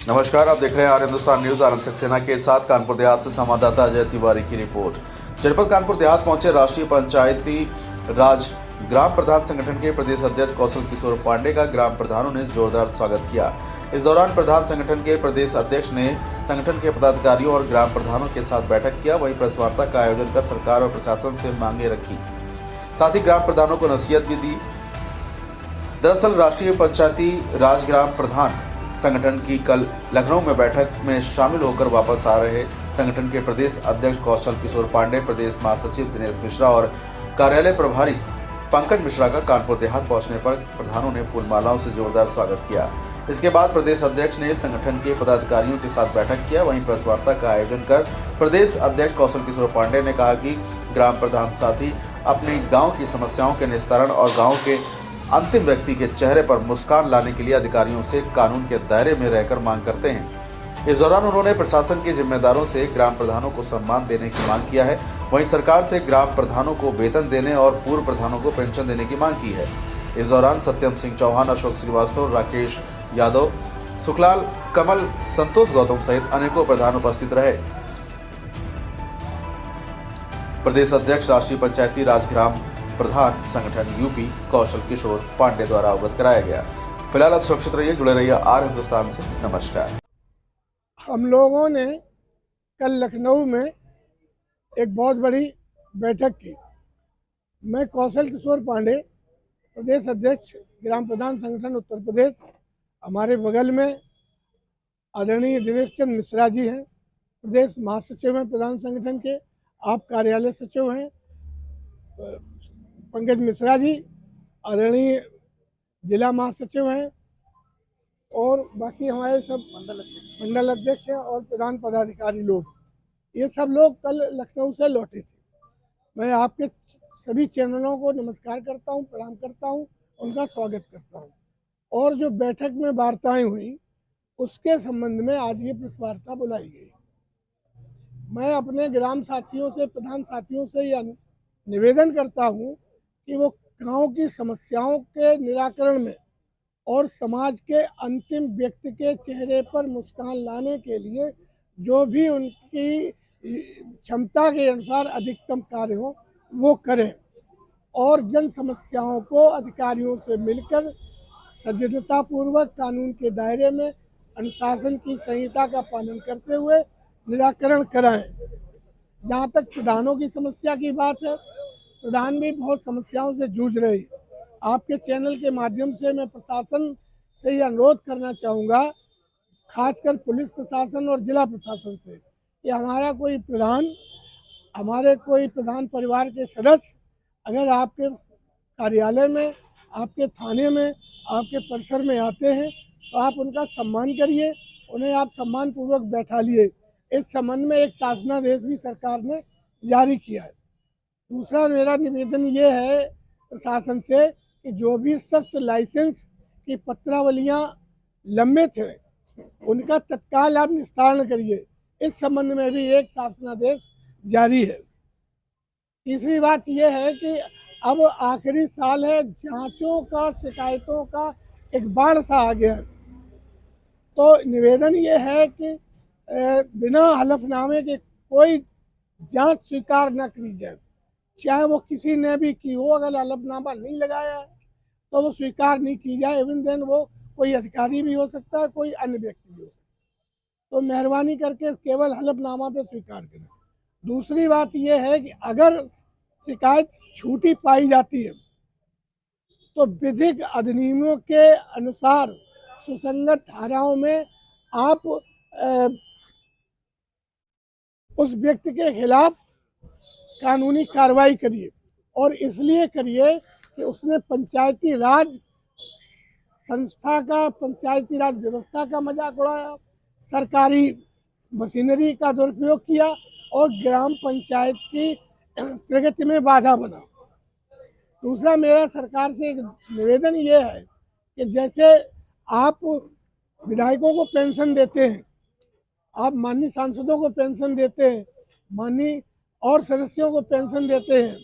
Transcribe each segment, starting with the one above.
नमस्कार, आप देख रहे हैं आर हिंदुस्तान न्यूज। आनंद सक्सेना के साथ कानपुर देहात से संवाददाता अजय तिवारी की रिपोर्ट। जनपद कानपुर देहात पहुंचे राष्ट्रीय पंचायती राज ग्राम प्रधान संगठन के प्रदेश अध्यक्ष कौशल किशोर पांडे का ग्राम प्रधानों ने जोरदार स्वागत किया। इस दौरान प्रधान संगठन के प्रदेश अध्यक्ष ने संगठन के पदाधिकारियों और ग्राम प्रधानों के साथ बैठक किया। वहीं प्रेस वार्ता का आयोजन कर सरकार और प्रशासन से मांगे रखी, साथ ही ग्राम प्रधानों को नसीहत भी दी। दरअसल राष्ट्रीय पंचायती राज ग्राम प्रधान संगठन की कल लखनऊ में बैठक में शामिल होकर वापस आ रहे संगठन के प्रदेश अध्यक्ष कौशल किशोर पांडे, प्रदेश महासचिव दिनेश मिश्रा और कार्यालय प्रभारी पंकज मिश्रा का कानपुर देहात पहुंचने पर प्रधानों ने फूलमालाओं से जोरदार स्वागत किया। इसके बाद प्रदेश अध्यक्ष ने संगठन के पदाधिकारियों के साथ बैठक किया। वहीं प्रेस वार्ता का आयोजन कर प्रदेश अध्यक्ष कौशल किशोर पांडे ने कहा कि ग्राम प्रधान साथी अपने गाँव की समस्याओं के निस्तारण और गाँव के अंतिम व्यक्ति के चेहरे पर मुस्कान लाने के लिए अधिकारियों से कानून के दायरे में रहकर मांग करते हैं। इस दौरान उन्होंने प्रशासन के जिम्मेदारों से ग्राम प्रधानों को सम्मान देने की मांग किया है। वहीं सरकार से ग्राम प्रधानों को वेतन देने और पूर्व प्रधानों को पेंशन देने की मांग की है। इस दौरान सत्यम सिंह चौहान, अशोक श्रीवास्तव, राकेश यादव, सुखलाल कमल, संतोष गौतम सहित अनेकों प्रधान उपस्थित रहे। प्रदेश अध्यक्ष राष्ट्रीय पंचायती राज ग्राम प्रधान संगठन यूपी कौशल किशोर पांडे द्वारा अवगत कराया गया। फिलहाल आप सुरक्षित रहिए, जुड़े रहिए आर हिंदुस्तान से। नमस्कार। हम लोगों ने कल लखनऊ में एक बहुत बड़ी बैठक की। मैं कौशल किशोर पांडे, प्रदेश अध्यक्ष ग्राम प्रधान संगठन उत्तर प्रदेश। हमारे बगल में आदरणीय दिनेश चंद्र मिश्रा जी हैं, प्रदेश महासचिव हैं प्रधान संगठन के। आप कार्यालय सचिव हैं पंकज मिश्रा जी, आदरणीय जिला महासचिव हैं, और बाकी हमारे सब मंडल अध्यक्ष हैं और प्रधान पदाधिकारी लोग। ये सब लोग कल लखनऊ से लौटे थे। मैं आपके सभी चैनलों को नमस्कार करता हूं, प्रणाम करता हूं, उनका स्वागत करता हूं। और जो बैठक में वार्ताएं हुई उसके संबंध में आज ये प्रेस वार्ता बुलाई गई। मैं अपने ग्राम साथियों से, प्रधान साथियों से यह निवेदन करता हूं कि वो गांव की समस्याओं के निराकरण में और समाज के अंतिम व्यक्ति के चेहरे पर मुस्कान लाने के लिए जो भी उनकी क्षमता के अनुसार अधिकतम कार्य हो वो करें, और जन समस्याओं को अधिकारियों से मिलकर सजनतापूर्वक कानून के दायरे में अनुशासन की संहिता का पालन करते हुए निराकरण कराएं। जहाँ तक प्रधानों की समस्या की बात है, प्रधान भी बहुत समस्याओं से जूझ रहे हैं। आपके चैनल के माध्यम से मैं प्रशासन से ये अनुरोध करना चाहूँगा, खासकर पुलिस प्रशासन और जिला प्रशासन से, कि हमारे कोई प्रधान परिवार के सदस्य अगर आपके कार्यालय में, आपके थाने में, आपके परिसर में आते हैं तो आप उनका सम्मान करिए, उन्हें आप सम्मान पूर्वक बैठा लिए। इस संबंध में एक शासनादेश भी सरकार ने जारी किया है। दूसरा मेरा निवेदन ये है प्रशासन से कि जो भी शस्त्र लाइसेंस की पत्रावलियां लंबित हैं उनका तत्काल आप निस्तारण करिए। इस संबंध में भी एक शासनादेश जारी है। तीसरी बात यह है कि अब आखिरी साल है, जांचों का, शिकायतों का एक बाढ़ सा आ गया है। तो निवेदन ये है कि बिना हलफनामे के कोई जांच स्वीकार न करी जाए, चाहे वो किसी ने भी की हो। अगर हलफनामा नहीं लगाया है तो वो स्वीकार नहीं की जाए। इवन देन वो कोई अधिकारी भी हो सकता है, कोई अन्य व्यक्ति भी हो सकता है। तो मेहरबानी करके केवल हलफनामा पे स्वीकार करें। दूसरी बात यह है कि अगर शिकायत झूठी पाई जाती है तो विधिक अधिनियमों के अनुसार सुसंगत धाराओं में आप उस व्यक्ति के खिलाफ कानूनी कार्रवाई करिए, और इसलिए करिए कि उसने पंचायती राज संस्था का, पंचायती राज व्यवस्था का मजाक उड़ाया, सरकारी मशीनरी का दुरुपयोग किया और ग्राम पंचायत की प्रगति में बाधा बना। दूसरा मेरा सरकार से एक निवेदन ये है कि जैसे आप विधायकों को पेंशन देते हैं, आप माननीय सांसदों को पेंशन देते हैं, माननीय और सदस्यों को पेंशन देते हैं,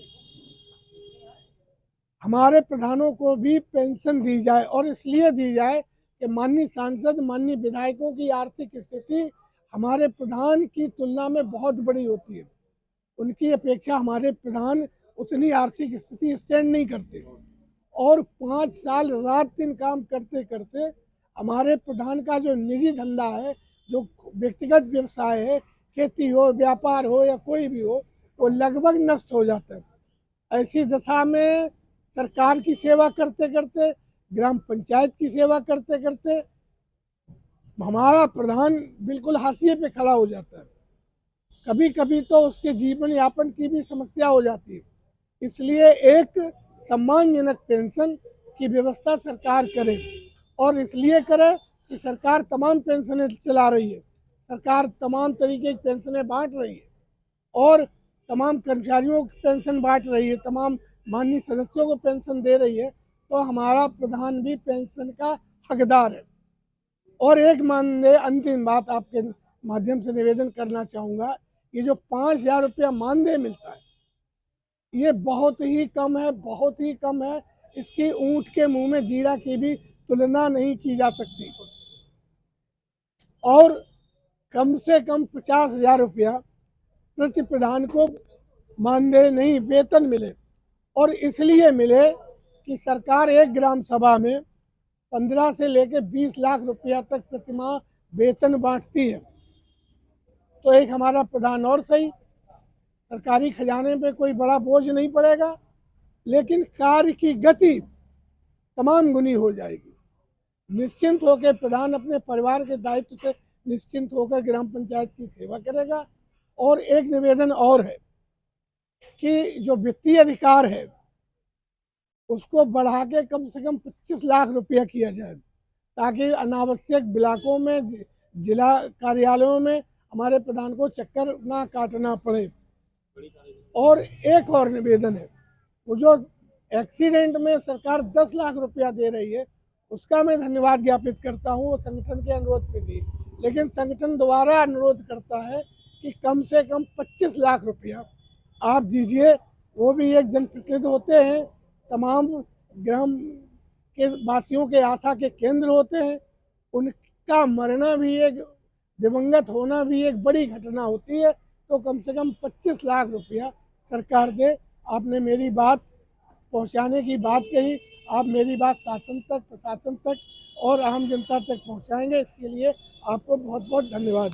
हमारे प्रधानों को भी पेंशन दी जाए। और इसलिए दी जाए कि माननीय सांसद, माननीय विधायकों की आर्थिक स्थिति हमारे प्रधान की तुलना में बहुत बड़ी होती है। उनकी अपेक्षा हमारे प्रधान उतनी आर्थिक स्थिति स्टैंड नहीं करते और 5 साल रात दिन काम करते करते हमारे प्रधान का जो निजी धंधा है, जो व्यक्तिगत व्यवसाय है, खेती हो, व्यापार हो या कोई भी हो, वो लगभग नष्ट हो जाता है। ऐसी दशा में सरकार की सेवा करते करते, ग्राम पंचायत की सेवा करते करते हमारा प्रधान बिल्कुल हाशिए पे खड़ा हो जाता है। कभी कभी तो उसके जीवन यापन की भी समस्या हो जाती है। इसलिए एक सम्मानजनक पेंशन की व्यवस्था सरकार करे, और इसलिए करे कि सरकार तमाम पेंशनें चला रही है, सरकार तमाम तरीके की पेंशनें बांट रही है और तमाम कर्मचारियों को पेंशन बांट रही है, तमाम माननीय सदस्यों को पेंशन दे रही है, तो हमारा प्रधान भी पेंशन का हकदार है। और एक माननीय अंतिम बात आपके माध्यम से निवेदन करना चाहूँगा, ये जो 5,000 रुपया मानदेय मिलता है, ये बहुत ही कम है, बहुत ही कम है। इसकी ऊँट के मुंह में जीरा की भी तुलना नहीं की जा सकती। और कम से कम 50,000 रुपया प्रति प्रधान को मानदेय नहीं, वेतन मिले, और इसलिए मिले कि सरकार एक ग्राम सभा में 15 से लेकर 20 लाख रुपया तक प्रतिमाह वेतन बांटती है। तो एक हमारा प्रधान और सही, सरकारी खजाने पे कोई बड़ा बोझ नहीं पड़ेगा, लेकिन कार्य की गति तमाम गुनी हो जाएगी। निश्चिंत होकर प्रधान अपने परिवार के दायित्व से निश्चिंत होकर ग्राम पंचायत की सेवा करेगा। और एक निवेदन और है कि जो वित्तीय अधिकार है उसको बढ़ा के कम से कम 25 लाख रुपया किया जाए, ताकि अनावश्यक ब्लॉकों में, जिला कार्यालयों में हमारे प्रधान को चक्कर ना काटना पड़े। और एक और निवेदन है, वो जो एक्सीडेंट में सरकार 10 लाख रुपया दे रही है, उसका मैं धन्यवाद ज्ञापित करता हूँ, वो संगठन के अनुरोध पे दी, लेकिन संगठन दोबारा अनुरोध करता है कि कम से कम 25 लाख रुपया आप दीजिए। वो भी एक जनप्रतिनिधि होते हैं, तमाम ग्राम के वासियों के आशा के केंद्र होते हैं, उनका मरना भी एक, दिवंगत होना भी एक बड़ी घटना होती है। तो कम से कम 25 लाख रुपया सरकार दे। आपने मेरी बात पहुंचाने की बात कही, आप मेरी बात शासन तक, प्रशासन तक और आम जनता तक पहुंचाएंगे, इसके लिए आपको बहुत बहुत धन्यवाद।